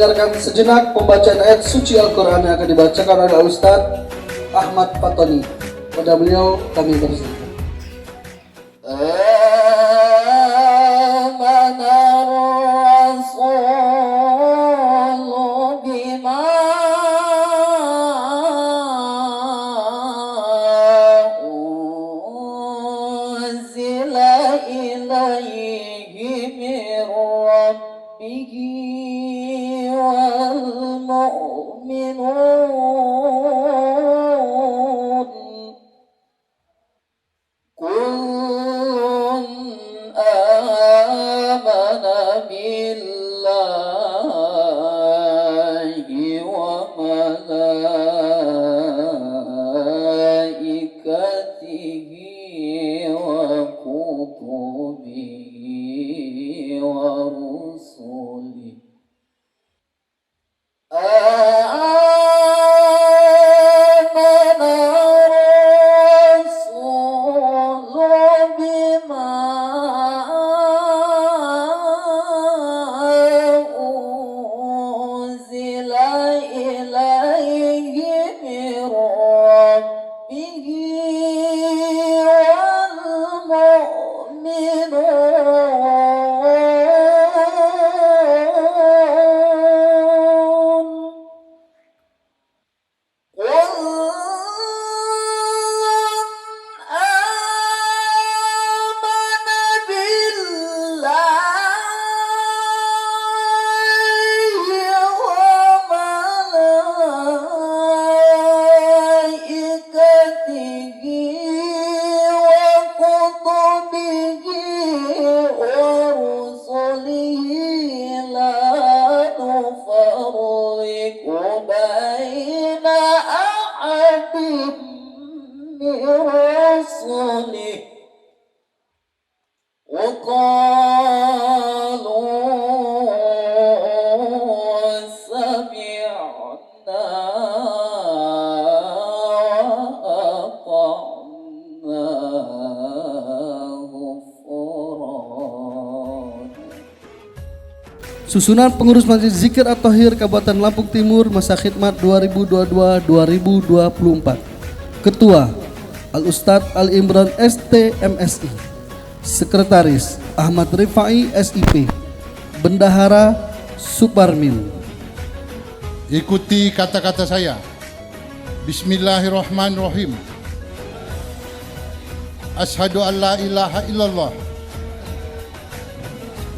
mendengarkan sejenak pembacaan ayat suci Al-Quran yang akan dibacakan oleh Ustadz Ahmad Fatoni. Pada beliau kami bersilakan. Susunan pengurus Majelis Zikir At-Thohir Kabupaten Lampung Timur masa khidmat 2022-2024. Ketua Al-Ustadz Al-Imran ST MSI. Sekretaris Ahmad Rifai SIP. Bendahara Suparmin. Ikuti kata-kata saya. Bismillahirrahmanirrahim. Asyhadu an la ilaha illallah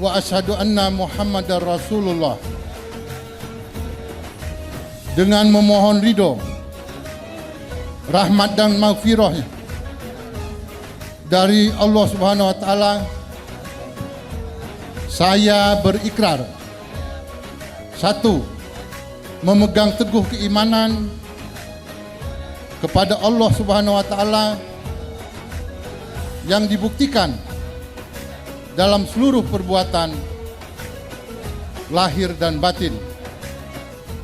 wa asyhadu anna Muhammadar Rasulullah. Dengan memohon ridho, rahmat dan maghfirah dari Allah Subhanahu wa taala, saya berikrar: 1. Memegang teguh keimanan kepada Allah Subhanahu wa taala yang dibuktikan dalam seluruh perbuatan lahir dan batin.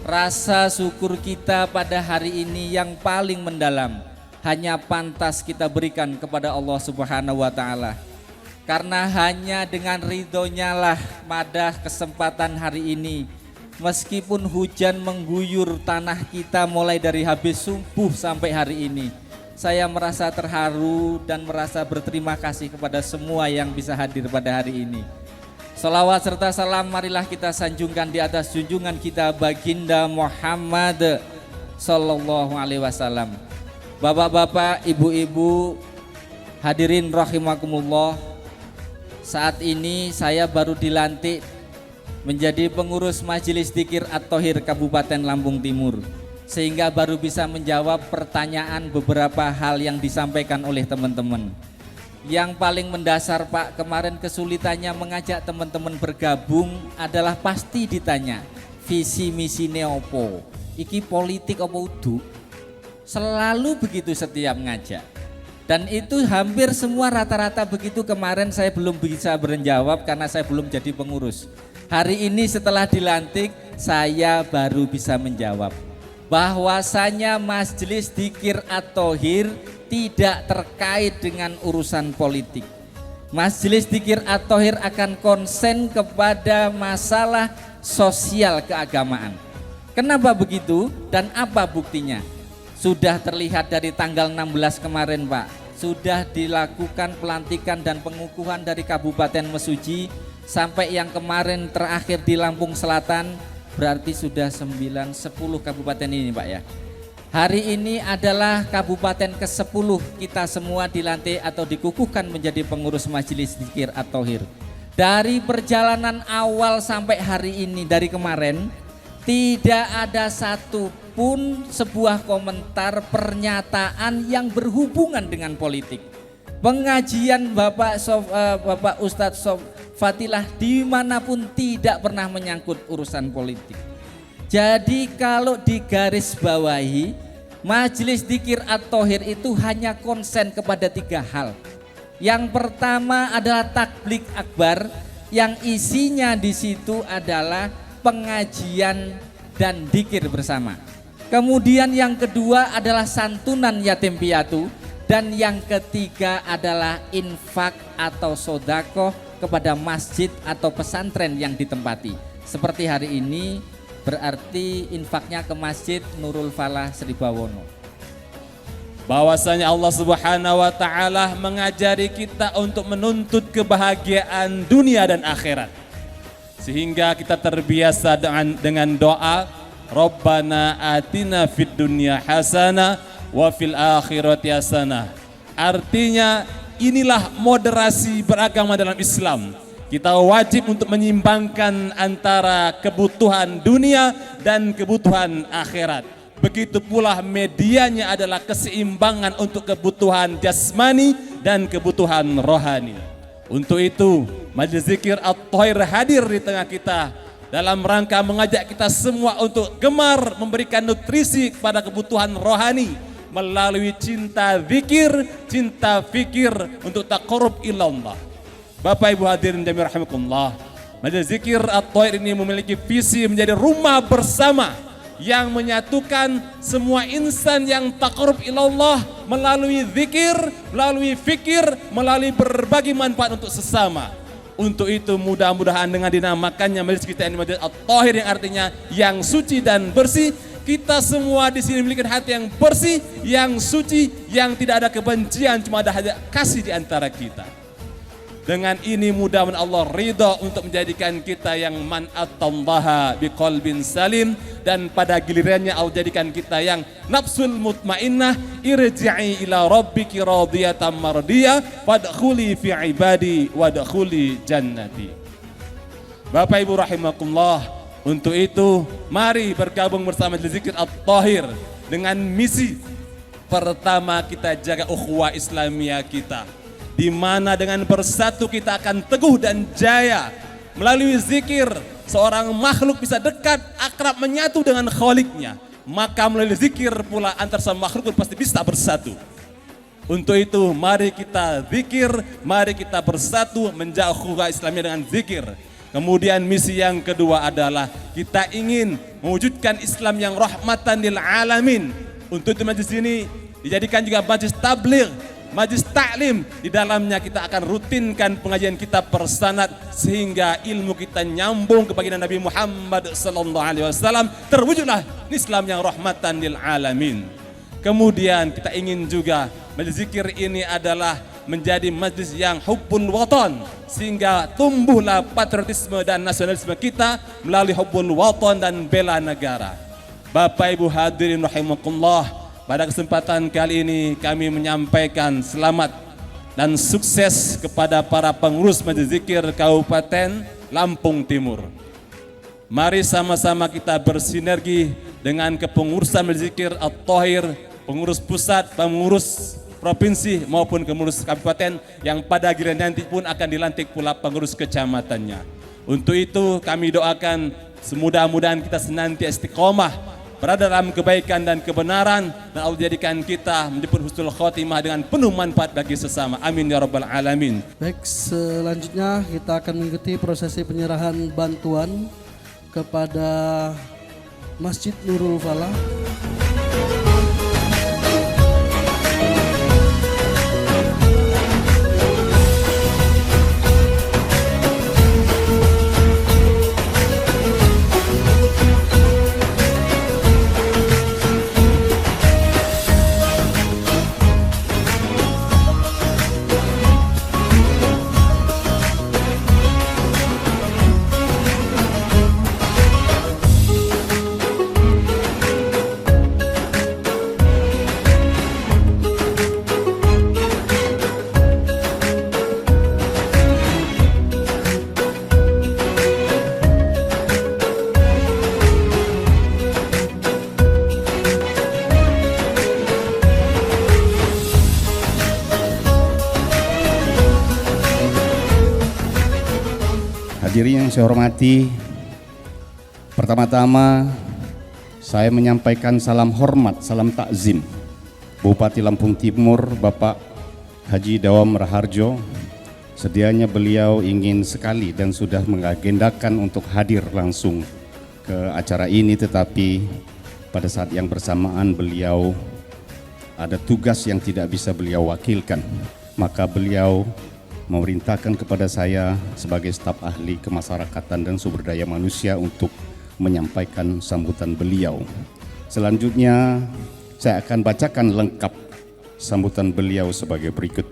Rasa syukur kita pada hari ini yang paling mendalam hanya pantas kita berikan kepada Allah Subhanahu wa taala. Karena hanya dengan ridhonya lah pada kesempatan hari ini, meskipun hujan mengguyur tanah kita mulai dari habis subuh sampai hari ini, saya merasa terharu dan merasa berterima kasih kepada semua yang bisa hadir pada hari ini. Salawat serta salam marilah kita sanjungkan di atas junjungan kita Baginda Muhammad Sallallahu Alaihi Wasallam. Bapak-bapak, ibu-ibu, hadirin rahimakumullah. Saat ini saya baru dilantik menjadi pengurus Majelis Zikir At-Thohir Kabupaten Lampung Timur, sehingga baru bisa menjawab pertanyaan beberapa hal yang disampaikan oleh teman-teman. Yang paling mendasar Pak, kemarin kesulitannya mengajak teman-teman bergabung adalah pasti ditanya visi misi opo, iki politik opo udu, selalu begitu setiap ngajak. Dan itu hampir semua rata-rata begitu. Kemarin saya belum bisa menjawab karena saya belum jadi pengurus. Hari ini setelah dilantik saya baru bisa menjawab bahwasanya Majelis Zikir At-Thohir tidak terkait dengan urusan politik. Majelis Zikir At-Thohir akan konsen kepada masalah sosial keagamaan. Kenapa begitu dan apa buktinya? Sudah terlihat dari tanggal 16 kemarin Pak, sudah dilakukan pelantikan dan pengukuhan dari Kabupaten Mesuji sampai yang kemarin terakhir di Lampung Selatan, berarti sudah 9-10 kabupaten ini Pak ya. Hari ini adalah kabupaten ke-10 kita semua dilantik atau dikukuhkan menjadi pengurus Majelis Dzikir At-Thahir. Dari perjalanan awal sampai hari ini dari kemarin, tidak ada satupun sebuah komentar pernyataan yang berhubungan dengan politik. Pengajian Bapak Ustadz Fatilah dimanapun tidak pernah menyangkut urusan politik. Jadi kalau digarisbawahi, Majelis Dzikir At-Thahir itu hanya konsen kepada 3 hal. Yang pertama adalah takblik akbar, yang isinya di situ adalah pengajian dan dzikir bersama. Kemudian yang kedua adalah santunan yatim piatu, dan yang ketiga adalah infak atau sodakoh kepada masjid atau pesantren yang ditempati. Seperti hari ini berarti infaknya ke Masjid Nurul Falah Sribawono. Bahwasanya Allah Subhanahu wa taala mengajari kita untuk menuntut kebahagiaan dunia dan akhirat. Sehingga kita terbiasa dengan doa Rabbana atina fid dunya hasanah wa fil akhirati hasanah. Artinya inilah moderasi beragama dalam Islam. Kita wajib untuk menyimbangkan antara kebutuhan dunia dan kebutuhan akhirat. Begitu pula medianya adalah keseimbangan untuk kebutuhan jasmani dan kebutuhan rohani. Untuk itu, Majelis Dzikir At-Thahir hadir di tengah kita dalam rangka mengajak kita semua untuk gemar memberikan nutrisi kepada kebutuhan rohani melalui cinta zikir, cinta fikir untuk taqarrub ilallah. Bapak Ibu hadirin jami'an rahimakumullah, Majelis Dzikir At-Thahir ini memiliki visi menjadi rumah bersama yang menyatukan semua insan yang taqarrub ilallah melalui zikir, melalui fikir, melalui berbagi manfaat untuk sesama. Untuk itu mudah-mudahan dengan dinamakannya majelis kita ini Majelis At-Thahir yang artinya yang suci dan bersih, kita semua di sini memiliki hati yang bersih, yang suci, yang tidak ada kebencian, cuma ada kasih di antara kita. Dengan ini mudah-mudahan Allah ridha untuk menjadikan kita yang man atallaha biqalbin salim, dan pada gilirannya Allah jadikan kita yang nafsul mutmainnah, irji'i ila rabbiki radiyatan mardiyah fadkhuli fi ibadi wadkhuli jannati. Bapak Ibu rahimakumullah, untuk itu mari bergabung bersama Majelis Dzikir At-Thahir dengan misi pertama, kita jaga ukhuwah Islamiyah kita, di mana dengan bersatu kita akan teguh dan jaya. Melalui zikir seorang makhluk bisa dekat, akrab, menyatu dengan Khaliqnya. Maka melalui zikir pula antar sama makhluk pasti bisa bersatu. Untuk itu mari kita zikir, mari kita bersatu menjaga ukhuwah Islamiyah dengan zikir. Kemudian misi yang kedua adalah kita ingin mewujudkan Islam yang rahmatan lil alamin. Untuk itu majelis ini dijadikan juga majelis tabligh, majelis taklim. Di dalamnya kita akan rutinkan pengajian kita bersanad sehingga ilmu kita nyambung ke baginda Nabi Muhammad SAW. Terwujudlah Islam yang rahmatan lil alamin. Kemudian kita ingin juga majelis zikir ini adalah menjadi majelis yang hubbul watan, sehingga tumbuhlah patriotisme dan nasionalisme kita melalui hubbul watan dan bela negara. Bapak Ibu hadirin rahimakumullah, pada kesempatan kali ini kami menyampaikan selamat dan sukses kepada para pengurus Majelis Zikir Kabupaten Lampung Timur. Mari sama-sama kita bersinergi dengan kepengurusan Majelis Zikir At-Thahir, pengurus pusat, pengurus provinsi maupun pengurus kabupaten yang pada giliran nanti pun akan dilantik pula pengurus kecamatannya. Untuk itu kami doakan semudah-mudahan kita senantiasa istiqomah berada dalam kebaikan dan kebenaran, dan Allah jadikan kita menjemput husnul khotimah dengan penuh manfaat bagi sesama. Amin ya rabbal alamin. Baik, selanjutnya kita akan mengikuti prosesi penyerahan bantuan kepada Masjid Nurul Falah. Hadirin yang saya hormati, pertama-tama saya menyampaikan salam hormat, salam takzim Bupati Lampung Timur Bapak Haji Dawam Raharjo. Sedianya beliau ingin sekali dan sudah mengagendakan untuk hadir langsung ke acara ini, tetapi pada saat yang bersamaan beliau ada tugas yang tidak bisa beliau wakilkan. Maka beliau memerintahkan kepada saya sebagai staf ahli kemasyarakatan dan sumber daya manusia untuk menyampaikan sambutan beliau. Selanjutnya saya akan bacakan lengkap sambutan beliau sebagai berikut.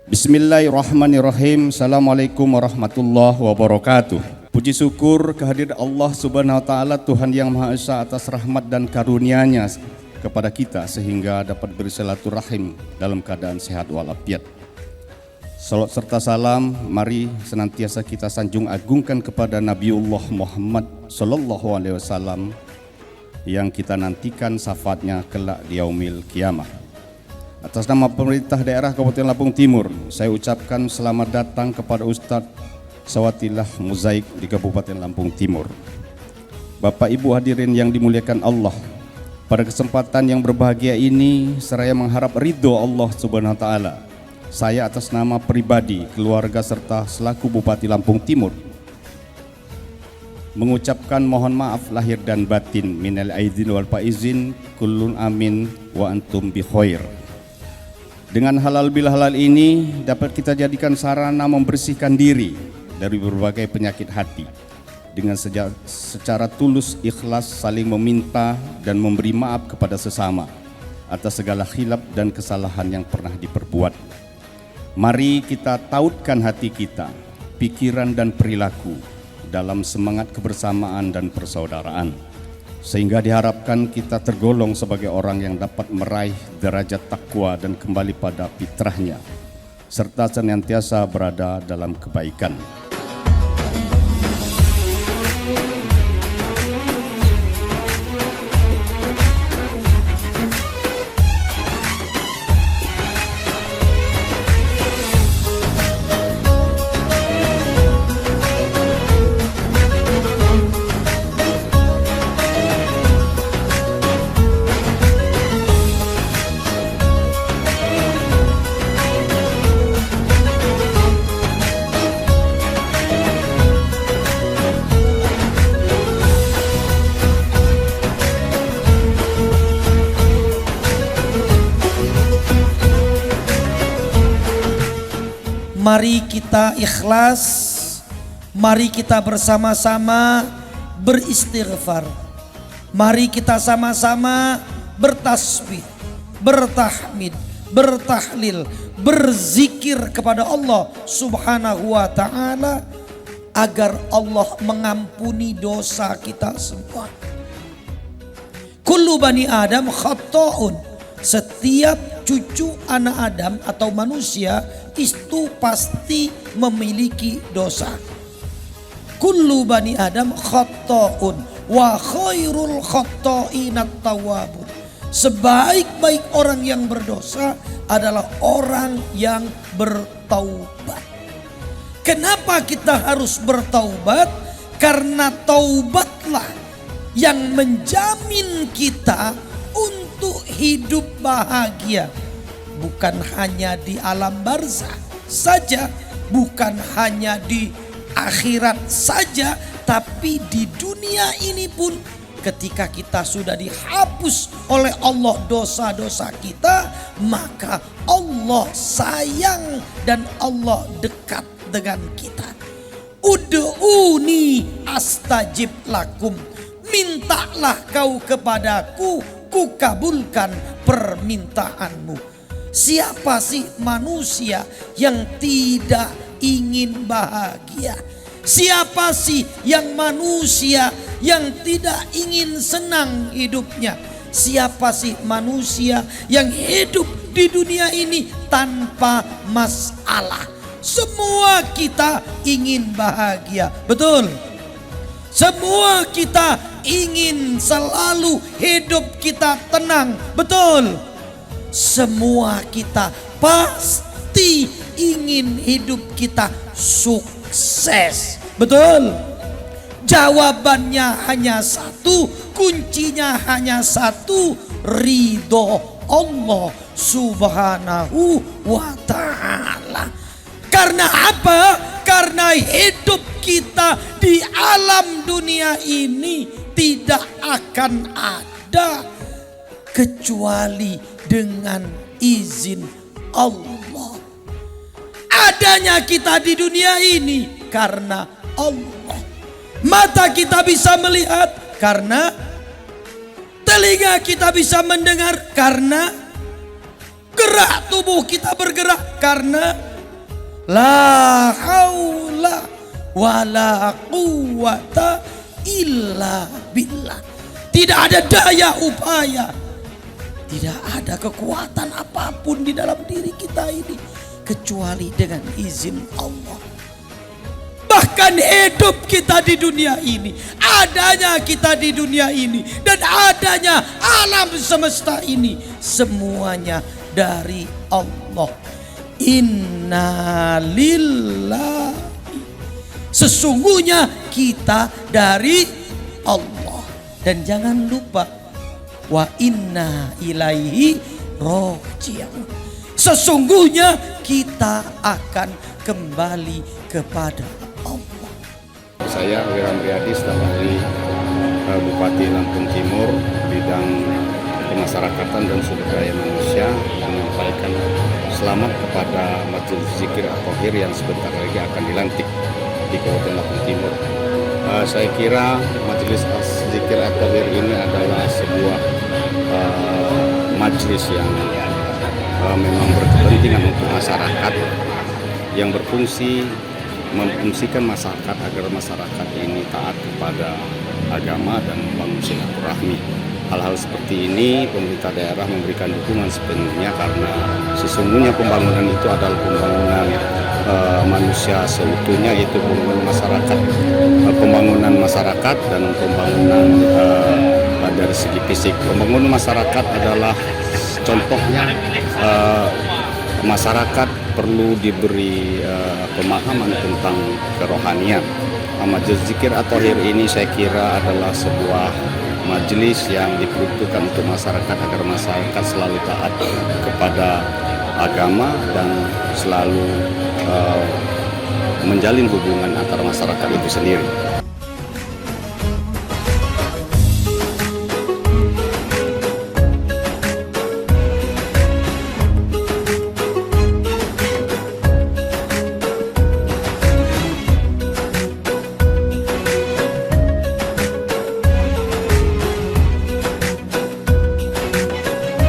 Bismillahirrahmanirrahim. Assalamualaikum warahmatullahi wabarakatuh. Puji syukur kehadirat Allah Subhanahu wa taala, Tuhan yang Maha Esa, atas rahmat dan karunia-Nya kepada kita sehingga dapat bersilaturahim dalam keadaan sehat walafiat. Salat serta salam mari senantiasa kita sanjung agungkan kepada Nabiullah Muhammad sallallahu alaihi wasallam yang kita nantikan syafaatnya kelak di yaumil kiamah. Atas nama pemerintah daerah Kabupaten Lampung Timur, saya ucapkan selamat datang kepada Ustadz Sawatillah Mozaik di Kabupaten Lampung Timur. Bapak Ibu hadirin yang dimuliakan Allah, pada kesempatan yang berbahagia ini seraya mengharap ridho Allah Subhanahu wa taala, saya atas nama pribadi, keluarga serta selaku Bupati Lampung Timur mengucapkan mohon maaf lahir dan batin, minal aidin wal faizin, kullun amin wa antum bi khair. Dengan halal bilhalal ini dapat kita jadikan sarana membersihkan diri dari berbagai penyakit hati, dengan secara tulus ikhlas saling meminta dan memberi maaf kepada sesama atas segala khilaf dan kesalahan yang pernah diperbuat. Mari kita tautkan hati kita, pikiran dan perilaku dalam semangat kebersamaan dan persaudaraan, sehingga diharapkan kita tergolong sebagai orang yang dapat meraih derajat takwa dan kembali pada fitrahnya, serta senantiasa berada dalam kebaikan. Mari kita ikhlas, mari kita bersama-sama beristighfar. Mari kita sama-sama bertasbih, bertahmid, bertahlil, berzikir kepada Allah Subhanahu wa taala agar Allah mengampuni dosa kita semua. Kullu bani Adam khata'un. Setiap cucu anak Adam atau manusia itu pasti memiliki dosa. Kullu bani Adam khata'un wa khairul khata'inat tawwabun. Sebaik-baik orang yang berdosa adalah orang yang bertaubat. Kenapa kita harus bertaubat? Karena taubatlah yang menjamin kita untuk hidup bahagia, bukan hanya di alam barzakh saja, bukan hanya di akhirat saja, tapi di dunia ini pun ketika kita sudah dihapus oleh Allah dosa-dosa kita, maka Allah sayang dan Allah dekat dengan kita. Ud'uni astajib lakum. Mintalah kau kepadaku, ku kabulkan permintaanmu. Siapa sih manusia yang tidak ingin bahagia? Siapa sih yang manusia yang tidak ingin senang hidupnya? Siapa sih manusia yang hidup di dunia ini tanpa masalah? Semua kita ingin bahagia, betul? Semua kita ingin selalu hidup kita tenang, betul? Semua kita pasti ingin hidup kita sukses. sukses. Betul? Jawabannya hanya satu, kuncinya hanya satu, ridho Allah Subhanahu wa ta'ala. Karena apa? Karena hidup kita di alam dunia ini tidak akan ada kecuali dengan izin Allah. Adanya kita di dunia ini karena Allah. Mata kita bisa melihat karena, telinga kita bisa mendengar karena, gerak tubuh kita bergerak karena, la haula wala quwata illa billah. Tidak ada daya upaya, tidak ada kekuatan apapun di dalam diri kita ini kecuali dengan izin Allah. Bahkan hidup kita di dunia ini, adanya kita di dunia ini, dan adanya alam semesta ini, semuanya dari Allah. Inna lillahi, sesungguhnya kita dari Allah. Dan jangan lupa, wa inna ilaihi roji'un, sesungguhnya kita akan kembali kepada Allah. Saya Wiramriyadi, staf ahli Bupati Lampung Timur, bidang kemasyarakatan dan sumber daya manusia, menyampaikan selamat kepada Majelis Zikir At-Thahir yang sebentar lagi akan dilantik di Kabupaten Lampung Timur. Saya kira Majelis Zikir At-Thahir ini adalah sebuah majelis yang memang berkepentingan untuk masyarakat, yang memfungsikan masyarakat agar masyarakat ini taat kepada agama dan membangun silaturahmi. Hal-hal seperti ini pemerintah daerah memberikan dukungan sepenuhnya, karena sesungguhnya pembangunan itu adalah pembangunan manusia seutuhnya, yaitu pembangunan masyarakat dan pembangunan dari segi fisik. Pembangunan masyarakat adalah contohnya, masyarakat perlu diberi pemahaman tentang kerohanian. Majelis Zikir At-Thahir ini saya kira adalah sebuah majelis yang diperuntukkan untuk masyarakat agar masyarakat selalu taat kepada agama dan selalu menjalin hubungan antar masyarakat itu sendiri.